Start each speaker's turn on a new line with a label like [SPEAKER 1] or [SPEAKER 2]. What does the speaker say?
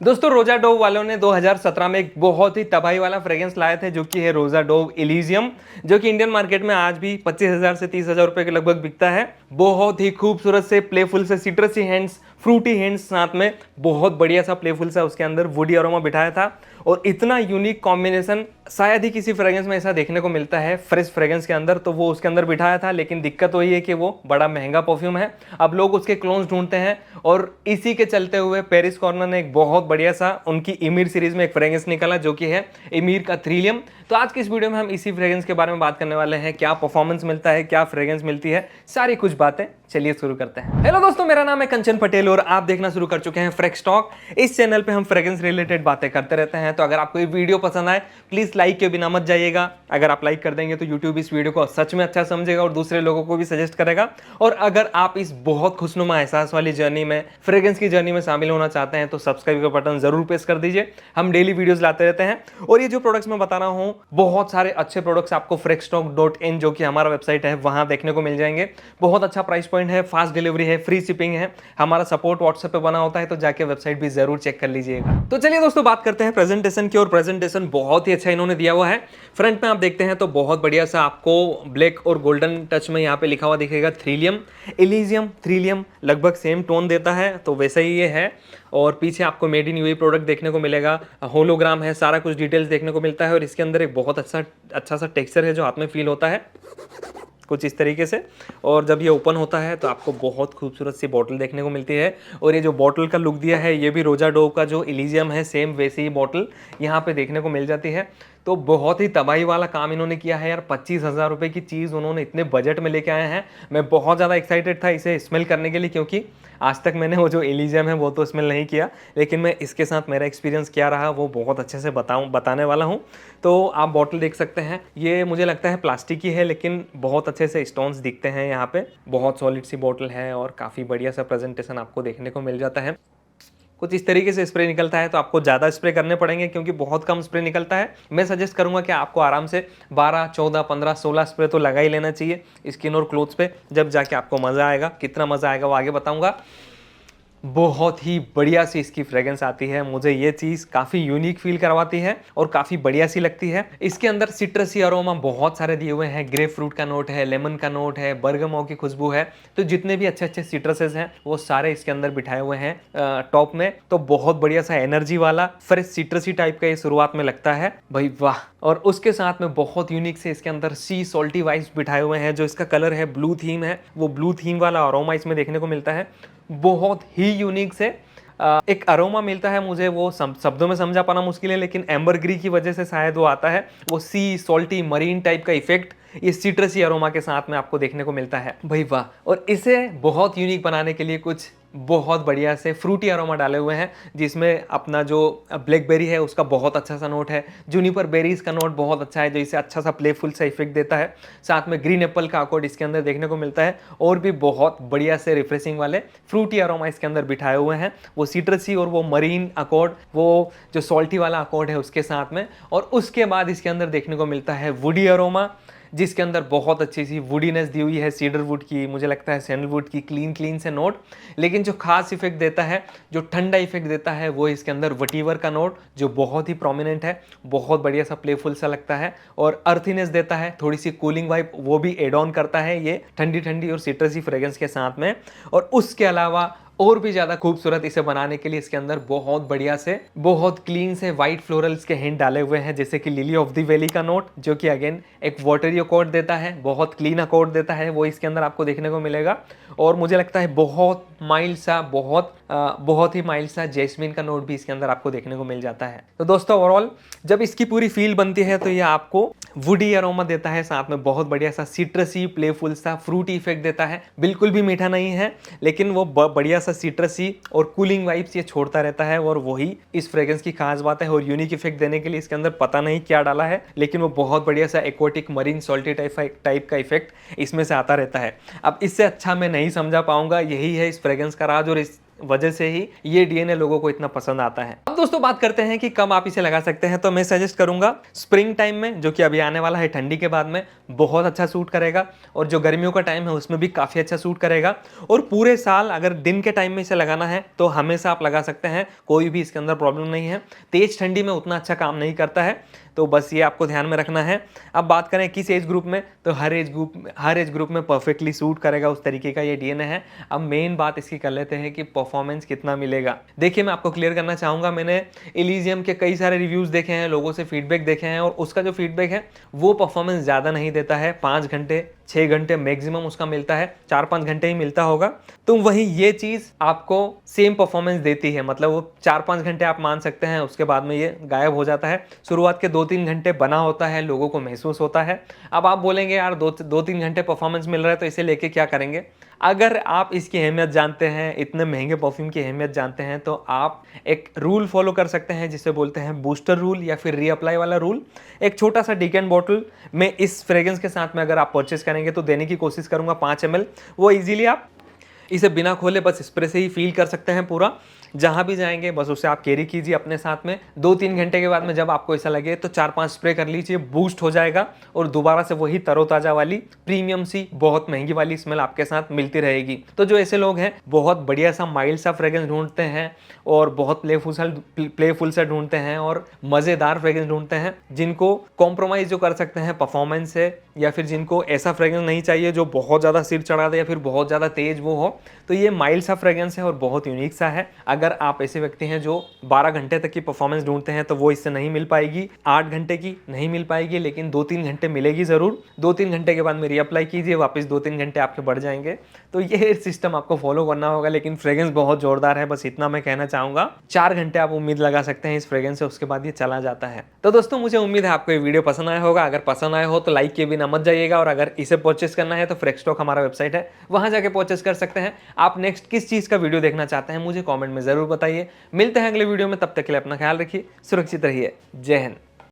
[SPEAKER 1] दोस्तों रोजा डोव वालों ने 2017 में एक बहुत ही तबाही वाला फ्रेग्रेंस लाए थे जो कि है रोजा डोव इलीजियम, जो कि इंडियन मार्केट में आज भी 25,000 से 30,000 रुपए के लगभग बिकता है। बहुत ही खूबसूरत से प्लेफुल से सिट्रसी हैंड्स, फ्रूटी हैंड्स, साथ में बहुत बढ़िया सा प्लेफुल सा उसके अंदर वुडी अरोमा बिठाया था। और इतना यूनिक कॉम्बिनेशन शायद ही किसी फ्रेग्रेंस में ऐसा देखने को मिलता है फ्रेश फ्रेग्रेंस के अंदर, तो वो उसके अंदर बिठाया था। लेकिन दिक्कत वही है कि वो बड़ा महंगा परफ्यूम है, अब लोग उसके क्लोन्स ढूंढते हैं। और इसी के चलते हुए पेरिस कॉर्नर ने एक बहुत बढ़िया सा उनकी इमीर सीरीज में एक फ्रेग्रेंस निकाला जो कि है इमीर का थ्रीलियम। तो आज की इस वीडियो में हम इसी फ्रेग्रेंस के बारे में बात करने वाले हैं, क्या परफॉर्मेंस मिलता है, क्या फ्रेग्रेंस मिलती है, सारी कुछ बातें। चलिए शुरू करते हैं। हेलो दोस्तों, मेरा नाम है कंचन पटेल और आप देखना शुरू कर चुके हैं फ्रेश टॉक। इस चैनल पे हम फ्रेग्रेंस रिलेटेड बातें करते रहते हैं। तो अगर आपको ये वीडियो पसंद आए प्लीज लाइक के बिना मत जाइएगा। अगर आप लाइक कर देंगे तो यूट्यूब इस वीडियो को सच में अच्छा समझेगा और दूसरे लोगों को भी सजेस्ट करेगा। और अगर आप इस बहुत खुशनुमा एहसास वाली जर्नी में, फ्रेग्रेंस की जर्नी में शामिल होना चाहते हैं तो सब्सक्राइब का बटन जरूर प्रेस कर दीजिए। हम डेली वीडियोस लाते रहते हैं और ये जो प्रोडक्ट्स मैं बता रहा हूँ, बहुत सारे अच्छे प्रोडक्ट्स आपको freshtalk.in जो कि हमारा वेबसाइट है वहां देखने को मिल जाएंगे। बहुत अच्छा प्राइस पॉइंट है, फास्ट डिलीवरी है, फ्री शिपिंग है, हमारा सपोर्ट व्हाट्सएप पे बना होता है, तो जाके वेबसाइट भी जरूर चेक कर लीजिएगा। तो चलिए दोस्तों बात करते हैं प्रेजेंटेशन की, और प्रेजेंटेशन बहुत ही अच्छा इन्होंने दिया हुआ है। फ्रंट में आप देखते हैं तो बहुत बढ़िया सा आपको ब्लैक और गोल्डन टच में यहाँ पे लिखा हुआ दिखेगा थ्रीलियम इलीजियम। थ्रीलियम लगभग सेम टोन देता है, तो वैसा ही ये है। और पीछे आपको मेड इन यूएई प्रोडक्ट देखने को मिलेगा, होलोग्राम है, सारा कुछ डिटेल्स देखने को मिलता है। और इसके अंदर एक बहुत अच्छा सा टेक्सचर है जो हाथ में फील होता है कुछ इस तरीके से। और जब ये ओपन होता है तो आपको बहुत खूबसूरत सी बॉटल देखने को मिलती है। और ये जो बॉटल का लुक दिया है ये भी रोजा डोव का जो इलीजियम है सेम वैसे ही बॉटल यहाँ पे देखने को मिल जाती है। तो बहुत ही तबाही वाला काम इन्होंने किया है यार। 25,000 रुपये की चीज़ उन्होंने इतने बजट में लेके आए हैं। मैं बहुत ज़्यादा एक्साइटेड था इसे स्मेल करने के लिए, क्योंकि आज तक मैंने वो जो इलीजियम है वो तो स्मेल नहीं किया, लेकिन मैं इसके साथ मेरा एक्सपीरियंस क्या रहा वो बहुत अच्छे से बताने वाला हूँ। तो आप बॉटल देख सकते हैं, ये मुझे लगता है प्लास्टिक की है, लेकिन बहुत अच्छे से स्टोन्स दिखते हैं यहाँ पे। बहुत सॉलिड सी बॉटल है और काफ़ी बढ़िया सा प्रेजेंटेशन आपको देखने को मिल जाता है। कुछ इस तरीके से स्प्रे निकलता है, तो आपको ज़्यादा स्प्रे करने पड़ेंगे क्योंकि बहुत कम स्प्रे निकलता है। मैं सजेस्ट करूंगा कि आपको आराम से 12, 14, 15, 16 स्प्रे तो लगा ही लेना चाहिए स्किन और क्लोथ्स पे, जब जाके आपको मज़ा आएगा। कितना मज़ा आएगा वो आगे बताऊंगा। बहुत ही बढ़िया सी इसकी फ्रेग्रेंस आती है, मुझे ये चीज़ काफ़ी यूनिक फील करवाती है और काफ़ी बढ़िया सी लगती है। इसके अंदर सिट्रसी अरोमा बहुत सारे दिए हुए हैं, ग्रेप फ्रूट का नोट है, लेमन का नोट है, बर्गमो की खुशबू है। तो जितने भी अच्छे अच्छे सिट्रसेस हैं वो सारे इसके अंदर बिठाए हुए हैं टॉप में। तो बहुत बढ़िया सा एनर्जी वाला फ्रेश सिट्रसी टाइप का ये शुरुआत में लगता है भाई, वाह। और उसके साथ में बहुत यूनिक से इसके अंदर सी सॉल्टी वाइब्स बिठाए हुए हैं। जो इसका कलर है ब्लू थीम है, वो ब्लू थीम वाला अरोमा इसमें देखने को मिलता है। बहुत ही यूनिक से एक अरोमा मिलता है मुझे, वो शब्दों में समझा पाना मुश्किल है, लेकिन एम्बरग्री की वजह से शायद वो आता है। वो सी सॉल्टी मरीन टाइप का इफेक्ट ये सिट्रसी अरोमा के साथ में आपको देखने को मिलता है भाई, वाह। और इसे बहुत यूनिक बनाने के लिए कुछ बहुत बढ़िया से फ्रूटी अरोमा डाले हुए हैं, जिसमें अपना जो ब्लैकबेरी है उसका बहुत अच्छा सा नोट है, जूनिपर बेरीज का नोट बहुत अच्छा है जो इसे अच्छा सा प्लेफुल सा इफेक्ट देता है। साथ में ग्रीन एप्पल का अकॉर्ड इसके अंदर देखने को मिलता है, और भी बहुत बढ़िया से रिफ्रेशिंग वाले फ्रूटी अरोमा इसके अंदर बिठाए हुए हैं। वो सिट्रसी और वो मरीन अकॉर्ड, वो जो सॉल्टी वाला अकॉर्ड है उसके साथ में। और उसके बाद इसके अंदर देखने को मिलता है वुडी अरोमा, जिसके अंदर बहुत अच्छी सी वुडीनेस दी हुई है, सीडर वुड की, मुझे लगता है सैंडलवुड की, क्लीन से नोट। लेकिन जो खास इफेक्ट देता है, जो ठंडा इफेक्ट देता है, वो इसके अंदर वटीवर का नोट जो बहुत ही प्रोमिनेंट है, बहुत बढ़िया सा प्लेफुल सा लगता है। और अर्थीनेस देता है, थोड़ी सी कूलिंग वाइब वो भी एड ऑन करता है ये ठंडी ठंडी और सिट्रसी फ्रेग्रेंस के साथ में। और उसके अलावा और भी ज्यादा खूबसूरत इसे बनाने के लिए इसके अंदर बहुत बढ़िया से, बहुत क्लीन से व्हाइट फ्लोरल्स के हिंट डाले हुए हैं, जैसे कि लिली ऑफ द वैली का नोट जो कि अगेन एक वाटरी अकॉर्ड देता है, बहुत क्लीन अकॉर्ड देता है, वो इसके अंदर आपको देखने को मिलेगा। और मुझे लगता है बहुत माइल्ड सा, बहुत ही माइल्ड सा जैस्मिन का नोट भी इसके अंदर आपको देखने को मिल जाता है। तो दोस्तों ओवरऑल जब इसकी पूरी फील बनती है तो ये आपको वुडी अरोमा देता है, साथ में बहुत बढ़िया सा सिट्रसी प्लेफुल सा फ्रूटी इफेक्ट देता है। बिल्कुल भी मीठा नहीं है, लेकिन वो बढ़िया सा सिट्रसी और कूलिंग वाइब्स ये छोड़ता रहता है, और वही इस फ्रेग्रेंस की खास बात है। और यूनिक इफेक्ट देने के लिए इसके अंदर पता नहीं क्या डाला है, लेकिन वो बहुत बढ़िया सा एक्वाटिक मरीन सॉल्टी टाइप का इफेक्ट इसमें से आता रहता है। अब इससे अच्छा मैं नहीं समझा पाऊंगा, यही है इस फ्रेग्रेंस का राज और वजह से ही ये डीएनए लोगों को इतना पसंद आता है। अब दोस्तों बात करते हैं कि कब आप इसे लगा सकते हैं, तो मैं सजेस्ट करूंगा स्प्रिंग टाइम में, जो कि अभी आने वाला है, ठंडी के बाद में बहुत अच्छा सूट करेगा, और जो गर्मियों का टाइम है उसमें भी काफ़ी अच्छा सूट करेगा। और पूरे साल अगर दिन के टाइम में इसे लगाना है तो हमेशा आप लगा सकते हैं, कोई भी इसके अंदर प्रॉब्लम नहीं है। तेज ठंडी में उतना अच्छा काम नहीं करता है, तो बस ये आपको ध्यान में रखना है। अब बात करें किस एज ग्रुप में, तो हर एज ग्रुप में परफेक्टली सूट करेगा उस तरीके का ये डीएनए है। अब मेन बात इसकी कर लेते हैं कि परफॉर्मेंस कितना मिलेगा। देखिए मैं आपको क्लियर करना चाहूँगा, मैंने इलीजियम के कई सारे रिव्यूज़ देखे हैं, लोगों से फीडबैक देखे हैं, और उसका जो फीडबैक है वो परफॉर्मेंस ज़्यादा नहीं देता है। 5 घंटे 6 घंटे मैक्सिमम उसका मिलता है, 4-5 घंटे ही मिलता होगा। तो वहीं ये चीज़ आपको सेम परफॉर्मेंस देती है, मतलब वो 4-5 घंटे आप मान सकते हैं, उसके बाद में ये गायब हो जाता है। शुरुआत के 2-3 घंटे बना होता है, लोगों को महसूस होता है। अब आप बोलेंगे यार 2-3 घंटे परफॉर्मेंस मिल रहा है तो इसे लेके क्या करेंगे। अगर आप इसकी अहमियत जानते हैं, इतने महंगे परफ्यूम की अहमियत जानते हैं, तो आप एक रूल फॉलो कर सकते हैं जिसे बोलते हैं बूस्टर रूल या फिर रीअप्लाई वाला रूल। एक छोटा सा डीकेन बॉटल में इस फ्रेग्रेंस के साथ में अगर आप परचेस करेंगे तो देने की कोशिश करूंगा 5 ml। वो इजीली आप इसे बिना खोले बस स्प्रे से ही फील कर सकते हैं पूरा। जहां भी जाएंगे बस उसे आप कैरी कीजिए अपने साथ में। 2-3 घंटे के बाद में जब आपको ऐसा लगे तो 4-5 स्प्रे कर लीजिए, बूस्ट हो जाएगा और दोबारा से वही तरोताजा वाली प्रीमियम सी बहुत महंगी वाली स्मेल आपके साथ मिलती रहेगी। तो जो ऐसे लोग हैं बहुत बढ़िया सा माइल्ड सा फ्रेग्रेंस ढूंढते हैं और बहुत प्लेफुल सा ढूंढते हैं और मज़ेदार फ्रेग्रेंस ढूंढते हैं, जिनको कॉम्प्रोमाइज़ जो कर सकते हैं परफॉर्मेंस से, या फिर जिनको ऐसा फ्रेग्रेंस नहीं चाहिए जो बहुत ज़्यादा सिर चढ़ा दे या फिर बहुत ज़्यादा तेज वो हो, तो ये माइल्ड सा फ्रेग्रेंस है और बहुत यूनिक सा है। अगर आप ऐसे व्यक्ति हैं जो 12 घंटे तक की परफॉर्मेंस ढूंढते हैं तो वो इससे नहीं मिल पाएगी, 8 घंटे की नहीं मिल पाएगी, लेकिन 2-3 घंटे मिलेगी ज़रूर। 2-3 घंटे के बाद में रीअप्लाई कीजिए, वापस 2-3 घंटे आपके बढ़ जाएंगे। तो ये सिस्टम आपको फॉलो करना होगा, लेकिन फ्रेग्रेंस बहुत जोरदार है, बस इतना मैं कहना चाहूँगा। 4 घंटे आप उम्मीद लगा सकते हैं इस फ्रेग्रेंस से, उसके बाद ये चला जाता है। तो दोस्तों मुझे उम्मीद है आपको ये वीडियो पसंद आया होगा। अगर पसंद आया हो तो लाइक किए बिना मत जाइएगा, और अगर इसे परचेस करना है तो फ्रेक्सटॉक हमारा वेबसाइट है, वहाँ जाके परचेस कर सकते हैं। आप नेक्स्ट किस चीज़ का वीडियो देखना चाहते हैं मुझे कमेंट में ज़रूर बताइए। मिलते हैं अगले वीडियो में, तब तक के लिए अपना ख्याल रखिए, सुरक्षित रहिए। जय हिंद।